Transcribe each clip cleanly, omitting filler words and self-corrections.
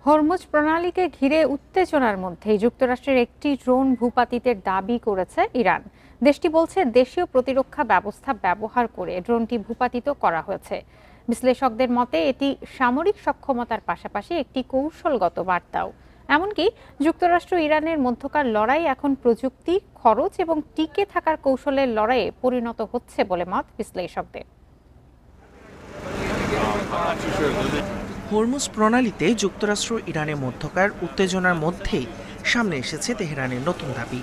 Hormuz প্রণালীকে ঘিরে উত্তেজনার মধ্যেই যুক্তরাষ্ট্রের একটি ড্রোন ভূপাতিতের দাবি করেছে ইরান। দেশটি বলছে দেশীয় প্রতিরক্ষা ব্যবস্থা ব্যবহার করে ড্রোনটি ভূপাতিত করা হয়েছে। বিশ্লেষকদের মতে এটি সামরিক সক্ষমতার পাশাপাশি একটি কৌশলগত বার্তাও। এমনকি যুক্তরাষ্ট্র ইরানের মধ্যকার লড়াই এখন প্রযুক্তি, খরচ এবং টিকে থাকার কৌশলের লড়াইয়ে পরিণত হচ্ছে বলে মত বিশ্লেষকদের। হরমুজ প্রণালীতে যুক্তরাষ্ট্র ইরানের মধ্যকার উত্তেজনার মধ্যেই সামনে এসেছে তেহরানের নতুন দাবি।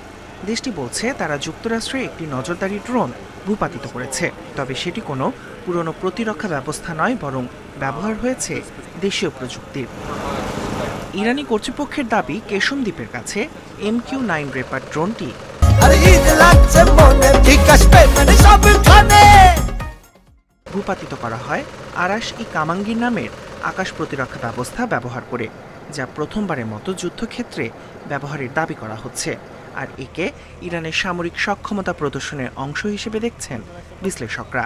দেশটি বলছে তারা যুক্তরাষ্ট্রে একটি নজরদারি ড্রোন ভূপাতিত করেছে, তবে সেটি কোনো পুরনো প্রতিরক্ষা ব্যবস্থা নয়, বরং ব্যবহার হয়েছে দেশীয় প্রযুক্তির। ইরানি কর্তৃপক্ষের দাবি কেশম দ্বীপের কাছে MQ-9 রেপার ড্রোনটি ভূপাতিত করা হয় আরাশ-ই কামাঙ্গির নামের আকাশ প্রতিরক্ষা ব্যবস্থা ব্যবহার করে, যা প্রথমবারের মতো যুদ্ধক্ষেত্রে ব্যবহারের দাবি করা হচ্ছে। আর একে ইরানের সামরিক সক্ষমতা প্রদর্শনের অংশ হিসেবে দেখছেন বিশ্লেষকরা।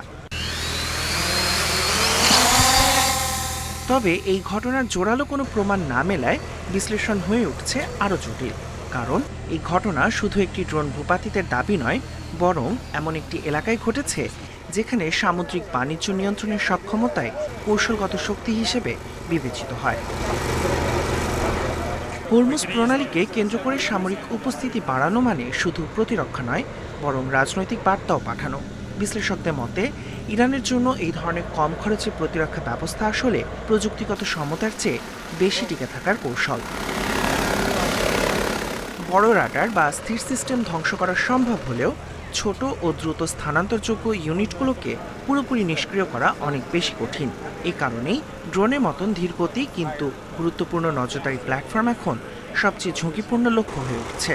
তবে এই ঘটনার জোরালো কোনো প্রমাণ না মেলায় বিশ্লেষণ হয়ে উঠছে আরও জটিল। কারণ এই ঘটনা শুধু একটি ড্রোন ভূপাতিতের দাবি নয়, বরং এমন একটি এলাকায় ঘটেছে যেখানে সামুদ্রিক বাণিজ্য নিয়ন্ত্রণের সক্ষমতায় কৌশলগত শক্তি হিসেবে বিবেচিত হয়। হরমুজ প্রণালীকে কেন্দ্র করে সামরিক উপস্থিতি বাড়ানো মানে শুধু প্রতিরক্ষা নয়, বরং রাজনৈতিক বার্তাও পাঠানো। বিশ্লেষকদের মতে ইরানের জন্য এই ধরনের কম খরচে প্রতিরক্ষা ব্যবস্থা আসলে প্রযুক্তিগত সমতার চেয়ে বেশি টিকে থাকার কৌশল। বড় রাডার বা স্থির সিস্টেম ধ্বংস করা সম্ভব হলেও ছোট ও দ্রুত স্থানান্তরযোগ্য ইউনিটগুলোকে পুরোপুরি নিষ্ক্রিয় করা অনেক বেশি কঠিন। এই কারণেই ড্রোনের মতন ধীরগতি কিন্তু গুরুত্বপূর্ণ নজরদারি প্ল্যাটফর্ম এখন সবচেয়ে ঝুঁকিপূর্ণ লক্ষ্য হয়ে উঠছে।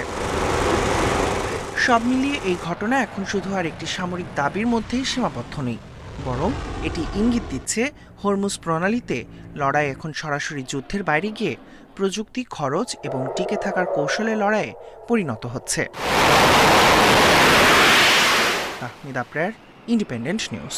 সব মিলিয়ে এই ঘটনা এখন শুধু আর একটি সামরিক দাবির মধ্যেই সীমাবদ্ধ নেই, বরং এটি ইঙ্গিত দিচ্ছে হরমুজ প্রণালীতে লড়াই এখন সরাসরি যুদ্ধের বাইরে গিয়ে প্রযুক্তি, খরচ এবং টিকে থাকার কৌশলের লড়াইয়ে পরিণত হচ্ছে। Ahmed Aprar, independent news.